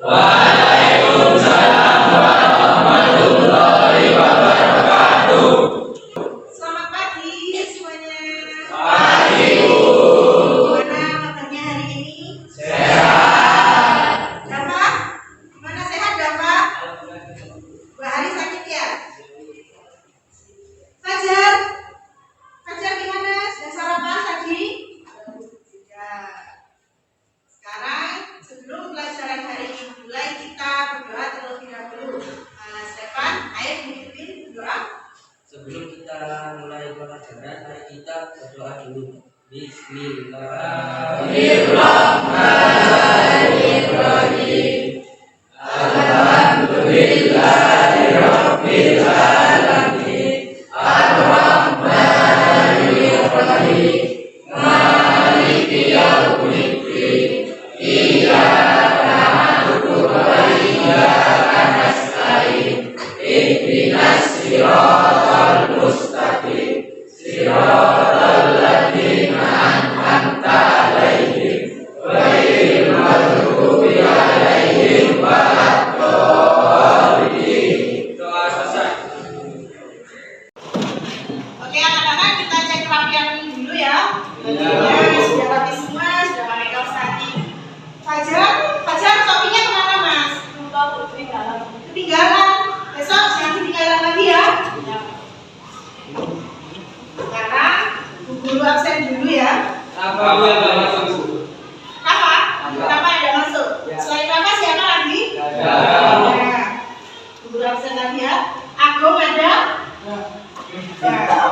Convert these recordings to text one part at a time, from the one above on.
Waalaikumsalam warahmatullahi wabarakatuh. Selamat pagi semuanya. Pagi, Bu. Gimana kabarnya hari ini? Sehat. Dafa? Gimana sehat Dafa? 2 hari sakit ya? Fajar? Fajar gimana? Sudah sarapan tadi? Ya. Sekarang sebelum pelajaran hari ini mulai kita berdoa terlebih dahulu. Stefan, ayo dipimpin berdoa. Sebelum kita mulai pelajaran, mari kita berdoa dulu. Bismillahirrahmanirrahim. Alhamdulillahirabbil alamin. Arrahmanirrahim. Maliki yaumiddin. Iyyaka na'budu wa iyyaka nasta'in. Ihdinas siratal mustaqim. Siratal ladzina an'amta 'alaihim ghairil maghdubi 'alaihim waladdallin. Doa selesai. Oke anak-anak, kita cek kerapian dulu ya. Ya. Sudah rapi semua, sudah pakai kaos kaki. Fajar topinya kemana mas? Ketinggalan. Besok jangan ketinggalan lagi ya. Sekarang Bu Guru absen dulu ya. Apa yang enggak masuk? Rafa? Rafa ada masuk. Selain Rafa siapa lagi? Ya. Ya. Bu Guru absen lagi ya. Agung ada? Ya.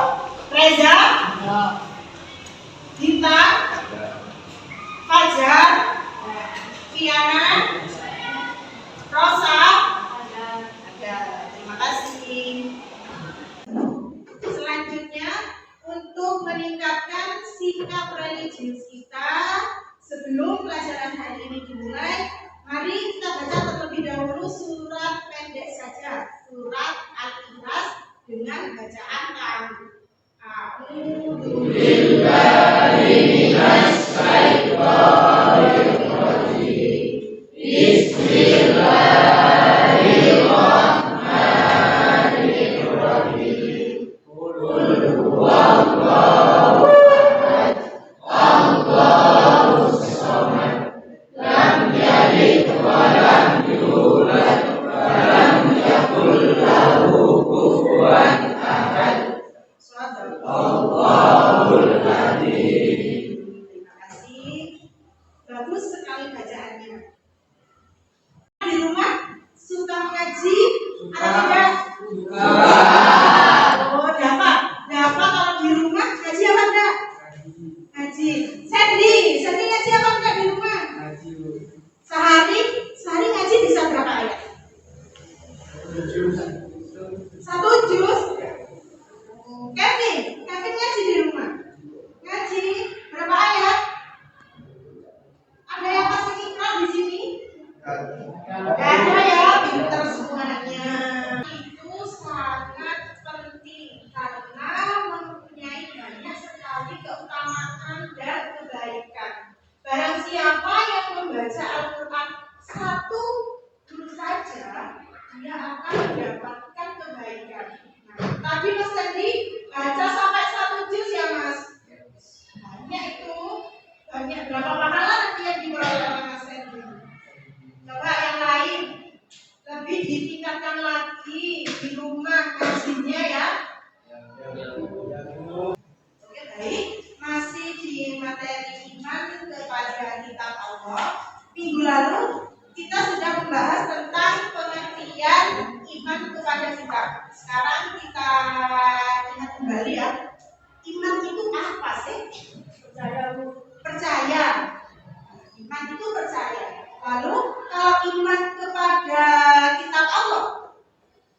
Reza? Bintang? Fajar? Fiana? Rosa? Ada. Terima kasih. Selanjutnya, untuk meningkatkan sikap religius kita sebelum pelajaran hari ini dimulai, mari kita baca terlebih dahulu surat pendek saja, surat Al-Ikhlas dengan bacaan kami. Billahi minas syaitonir rajim. Bismillahirrahmanirrahim. Qul huwallahu ahad. Allahus samad. Lam yalid wa lam yulad wa lam yakul lahu kufuwan ahad. Allahul Azim. Terima kasih. Bagus sekali bacaannya. Di rumah suka mengaji atau tidak? Oh, dapat kalau di rumah ngaji apa enggak? Ngaji. Sandy ngaji apa enggak di rumah? Sehari ngaji bisa berapa ayat? 1 juz. Kevin ngaji di rumah. Ngaji berapa ayat? Ada yang pasti ikrar di sini? Gak ada ya, pinter semua anaknya. Itu sangat penting karena mempunyai banyak sekali keutamaan dan kebaikan. Barang siapa yang membaca Al-Quran 1 juz saja, dia akan mendapatkan kebaikan. Nah, tadi Mas Sandy baca sampai 1 juz ya Mas? Banyak itu, banyak berapa pahala nanti yang diperoleh oleh Mas Sandy? Coba yang lain lebih ditingkatkan lagi di rumah ngajinya ya. Oke baik, masih di materi iman kepada kitab Allah. Minggu lalu kita sudah membahas tentang pengertian iman kepada kitab. Sekarang kita ingat kembali ya. Iman itu apa sih? Percaya. Iman itu percaya. Lalu kalau iman kepada kitab Allah,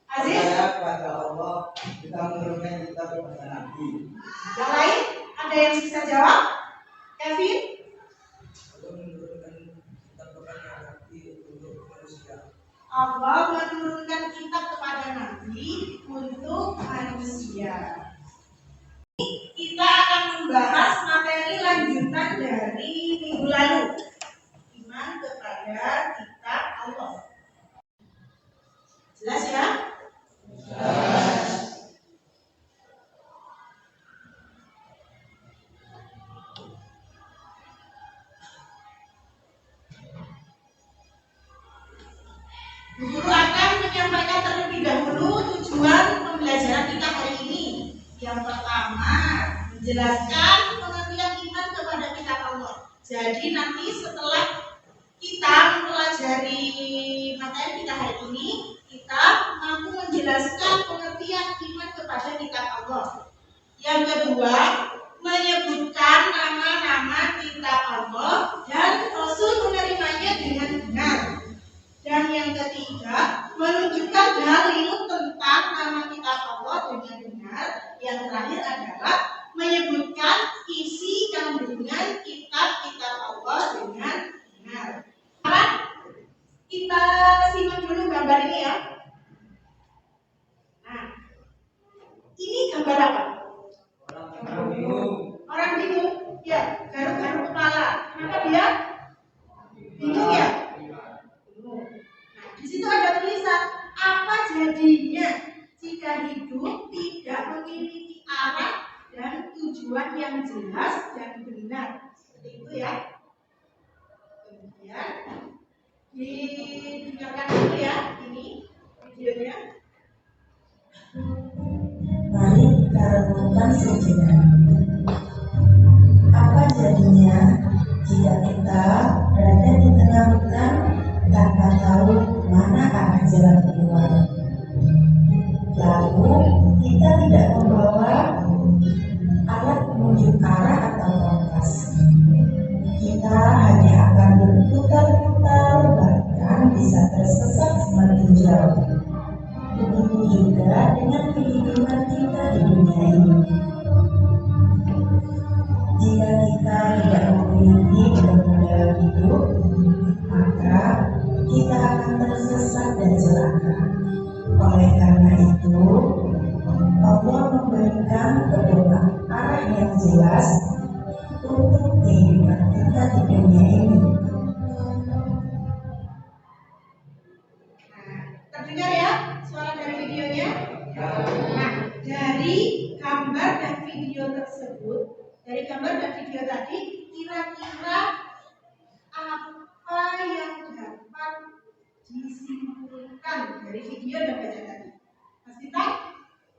Aziz? Kepada Allah, kita menurunkan kitab kepada Nabi. Yang lain ada yang bisa jawab? Kevin? Menurunkan kitab kepada Nabi untuk manusia. Allah menurunkan kitab kepada Nabi untuk manusia. Kita akan membahas materi lanjutan dari minggu lalu. Iman kepada kitab Allah. menjelaskan pengertian iman kepada kitab Allah. Jadi nanti setelah kita mempelajari materi kita hari ini, kita mampu menjelaskan pengertian iman kepada kitab Allah. Yang kedua, menyebutkan nama-nama kitab Allah dan Rasul menerimanya dengan benar. Dan yang ketiga, menunjukkan dalil tentang nama kitab Allah dengan benar. Yang terakhir adalah menyebutkan isi kandungan kitab-kitab Allah dengan benar. Sekarang kita simak dulu gambar ini ya. Nah, ini gambar apa? Orang bingung, ya, garuk-garuk kepala. Kenapa dia bingung ya? Nah, di situ ada tulisan, apa jadinya jika hidup tidak memiliki arah dan tujuan yang jelas dan benar. Seperti itu ya. Kemudian didengarkan dulu ya ini videonya. Mari kita renungkan sejenak. Apa jadinya jika kita berada di tengah hutan tanpa tahu mana arah jalan keluar? Lalu kita tidak membawa alat penunjuk arah atau kompas. Kita hanya akan berputar-putar, bahkan bisa tersesat semakin jauh. Begitu juga dengan kehidupan kita di dunia ini. Jika kita tidak memiliki benar-benar hidup, maka kita akan tersesat dan celaka. Oleh karena itu, Allah memberikan pedoman arah yang jelas untuk kehidupan kita di dunia ini. Terdengar ya suara dari videonya? Nah, dari gambar dan video tersebut, dari gambar dan video tadi, kira-kira apa yang dapat disimpulkan dari video dan baca tadi? Mas Tita?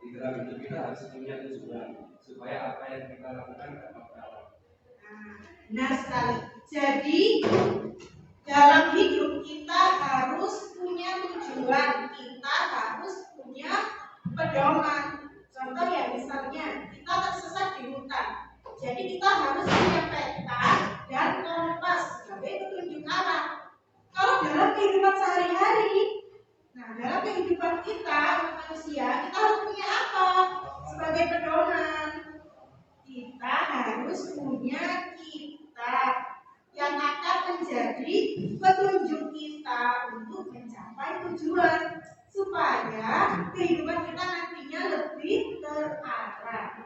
Di dalam hidup kita harus punya tujuan supaya apa yang kita lakukan dapat berjalan. Nah, benar sekali. Jadi dalam hidup kita harus punya tujuan, kita harus punya pedoman. Contoh ya, misalnya kita tersesat di hutan, jadi kita harus punya peta dan kompas sebagai petunjuk arah. Kalau dalam kehidupan sehari-hari, nah dalam kehidupan kita manusia, kita harus punya apa sebagai pedoman? Kita harus punya kitab yang akan menjadi petunjuk kita untuk mencapai tujuan, supaya kehidupan kita nantinya lebih terarah.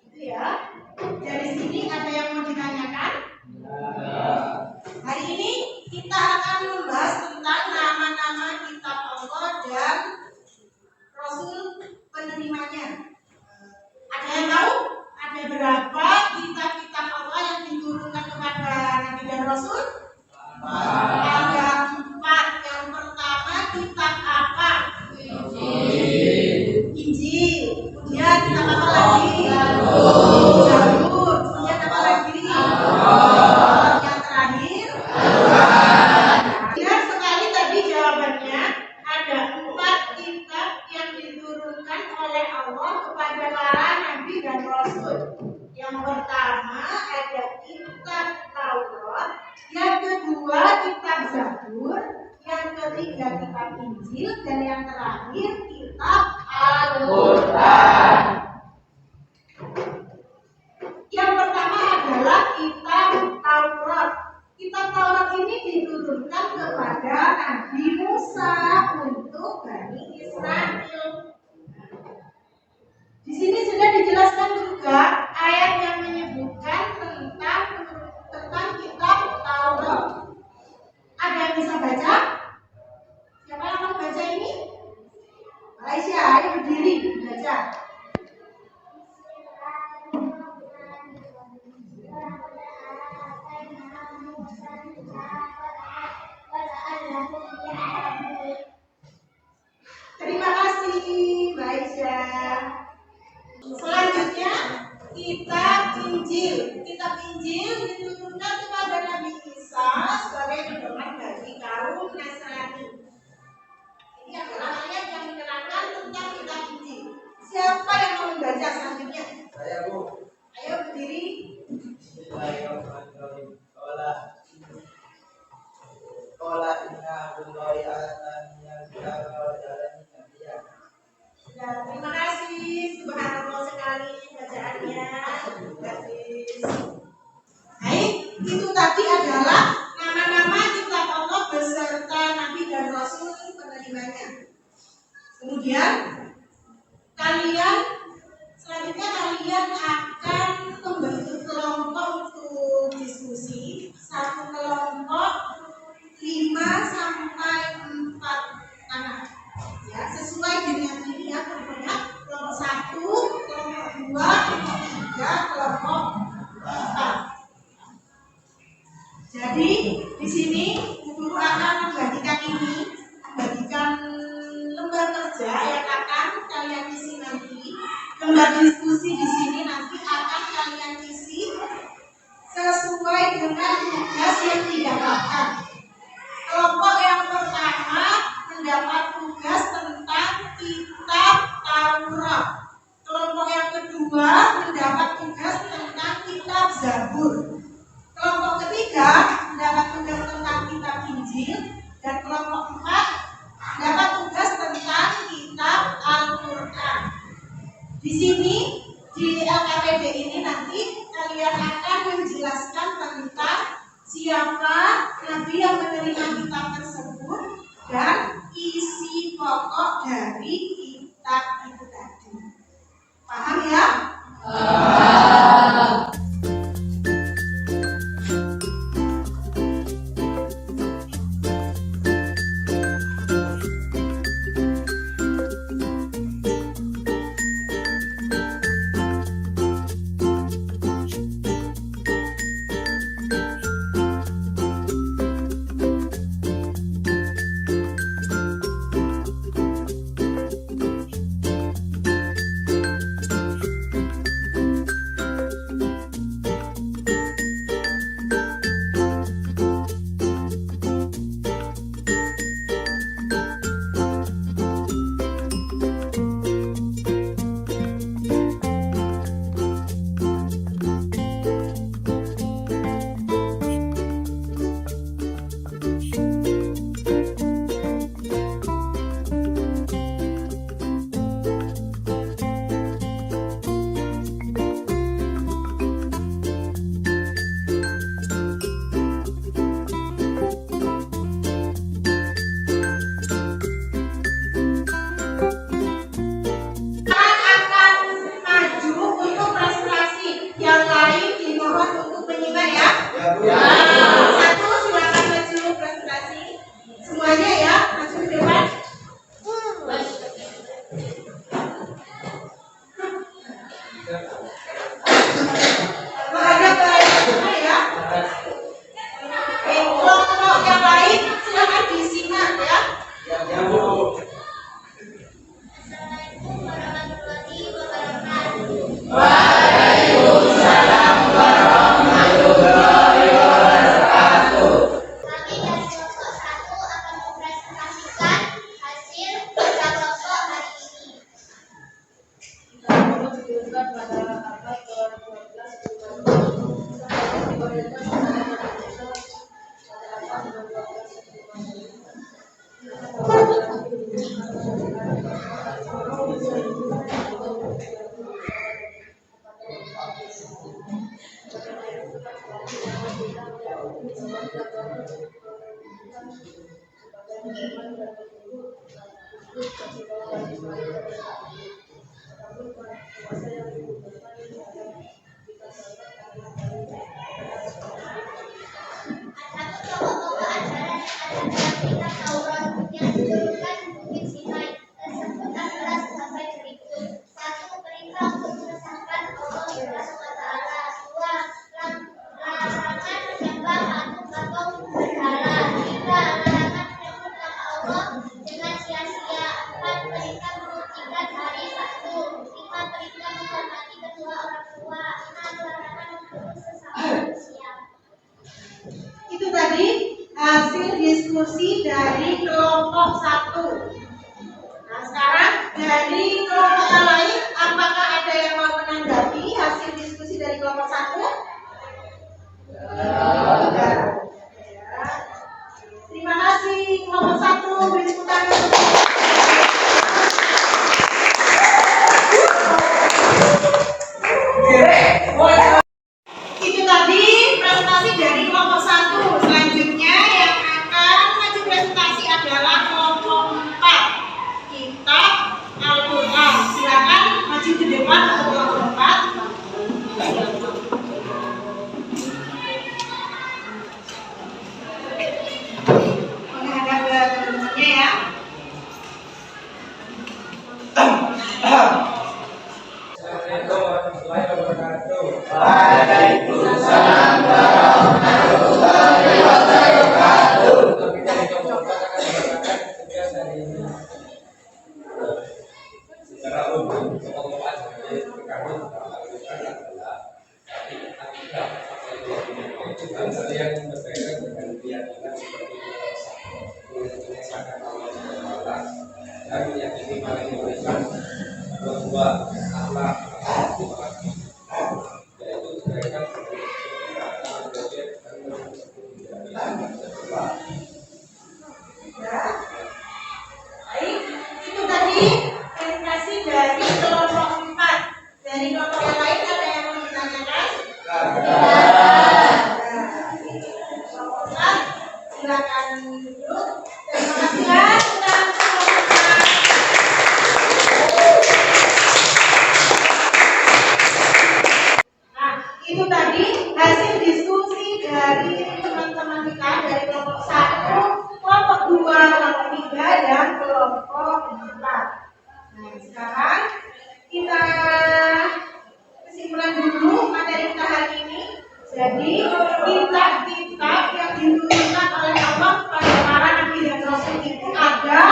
Itu ya. Dari sini ada yang mau ditanyakan? Hari ini kita akan membahas tentang nama-nama kitab Allah dan Rasul penerimanya. Ada yang tahu? Ada berapa kitab-kitab Allah yang diturunkan kepada Nabi dan Rasul? Ada 4. Yang pertama kitab apa? Injil. Kemudian kitab apa lagi? Zabur. Kemudian apa lagi? Yang terakhir? Benar sekali tadi jawabannya. Ada 4 kitab yang diturunkan oleh Allah kepada para nabi dan rasul. Yang pertama ada kitab Taurat, yang kedua kitab Zabur, yang ketiga kitab Injil, dan yang terakhir kitab Al-Quran. Yang pertama adalah kitab Taurat. Kitab Taurat ini diturunkan kepada Nabi Musa untuk Bani Israel. Di sini sudah dijelaskan juga ayat yang menyebutkan tentang kitab Taurat. Ada yang bisa baca? Siapa yang mau baca ini? Malaysia, ayo berdiri baca. Terima kasih, Malaysia. Selanjutnya Kitab Injil. Kitab Injil diturunkan kepada Nabi Isa sebagai pedoman bagi kaum Nasrani. Ini adalah ayat yang menerangkan tentang kitab Injil. Siapa yang mau membaca selanjutnya? Saya, Bu. Ayo berdiri. Bismillahirrahmanirrahim. Qala inna Allahi atani al-kitaba wa ja'alani nabiyyan. Ya, terima kasih. Subhanallah sekali bacaannya. Bagus. Baik, itu tadi adalah nama-nama kitab Allah beserta nabi dan rasul penerimanya. Kemudian selanjutnya kalian akan membentuk kelompok untuk diskusi. Satu kelompok 5 sampai 4 anak. Ya, sesuai dengan ini ya, kelompoknya kelompok 1, kelompok 2, kelompok 3, kelompok 4. Jadi di sini guru akan membagikan lembar kerja yang akan kalian isi nanti. Lembar diskusi di sini nanti akan kalian isi sesuai dengan tugas yang didapatkan. Kelompok yang pertama mendapat tugas tentang kitab Taurat. Kelompok yang kedua mendapat tugas tentang kitab Zabur. Kelompok ketiga mendapat tugas tentang kitab Injil. Dan kelompok 4 mendapat tugas tentang kitab Al-Quran. Di sini di LKPD ini nanti kalian akan menjelaskan tentang siapa nabi yang menerima kitab tersebut dan isi pokok dari kitab itu tadi. Paham ya? dengan sia-sia. 4 perintah menghentikan hari Sabtu. 5 perintah menghormati diskusi dari kelompok 1. Nah, sekarang dari kelompok yang lain, apakah ada yang mau menanggapi hasil diskusi dari kelompok 1? Ya. Terima kasih kelompok 1, beri tepuk tangan. Itu tadi presentasi dari kelompok 1. Selanjutnya yang akan maju presentasi adalah kelompok 4. Kitab Al-Quran. Silakan maju ke depan untuk kelompok 4. Menghadap ke teman-temannya ya. Assalamualaikum warahmatullahi wabarakatuh. Waalaikumsalam warahmatullahi wabarakatuh. Kami dari kelompok 4 akan membacakan tugas hari ini. Secara umum, kelompok 4 sebagai terkandung dalam Al-Quran adalah akidah, hal yang berkaitan dengan keyakinan seperti mengesahkan Allah SWT dan meyakini malaikat bahwa Allah yaitu mereka Ya. Baik, itu tadi presentasi dari kelompok 4. Dari kelompok yang lain ada yang mau ditanyakan? Kelompok 4, silakan duduk. Terima kasih ya. Kita Nah, itu tadi hasil diskusi dari teman-teman kita dari kelompok 1, kelompok 2, kelompok 3, dan kelompok 4. Nah, sekarang kita kesimpulan dulu materi kita hari ini. Jadi, kitab-kitab yang diturunkan oleh Allah kepada para nabi dan rasul itu ada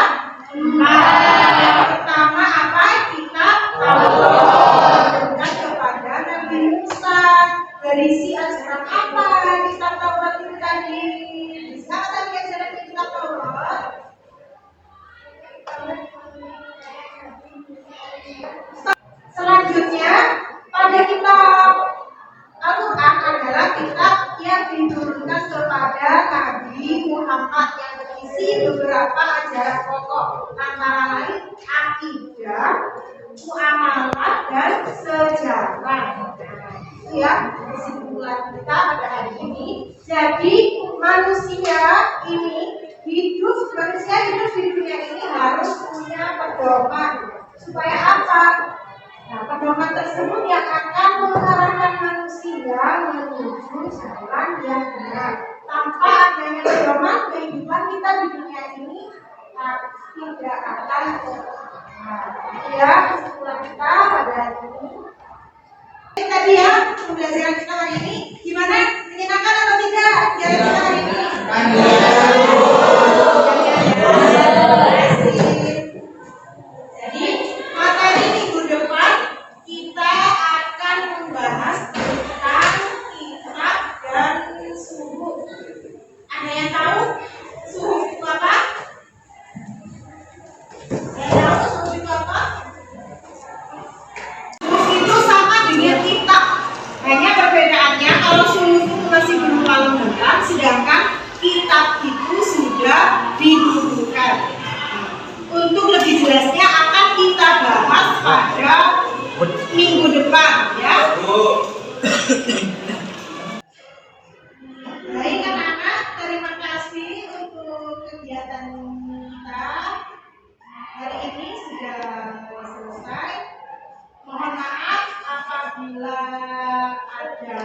4. Yang pertama apa? Kitab Taurat diturunkan kepada Nabi Musa. Berisi ajaran apa kitab Taurat itu tadi? Bisa tadi ajaran kitab Taurat? Selanjutnya, pada kitab Al-Quran adalah kitab yang diturunkan kepada Nabi Muhammad yang berisi beberapa ajaran pokok, antara lain akidah, muamalah, dan sejarah. Itu ya kesimpulan kita pada hari ini. Jadi manusia hidup di dunia ini harus punya pedoman. Supaya apa? Nah, pedoman tersebut yang akan mengarahkan manusia menuju jalan yang benar. Tanpa adanya pedoman, kehidupan kita di dunia ini tidak akan benar. Ya, kesimpulan kita pada hari ini. Tadi ya, pembelajaran kita hari ini gimana? Menyenangkan atau tidak? Pembelajaran kita hari ini? Jadi, materi minggu depan kita akan membahas tentang kitab dan suhuf. Ada yang tahu suhuf itu apa? Ada yang tahu suhuf itu apa? Suhuf itu sama dengan kitab. Hanya perbedaannya kalau suhuf itu masih berupa lembaran, sedangkan kitab itu sudah dibukukan. Untuk lebih jelasnya akan kita bahas pada minggu depan ya. Baik anak-anak, terima kasih untuk kegiatan kita hari ini sudah selesai. Mohon maaf apabila ada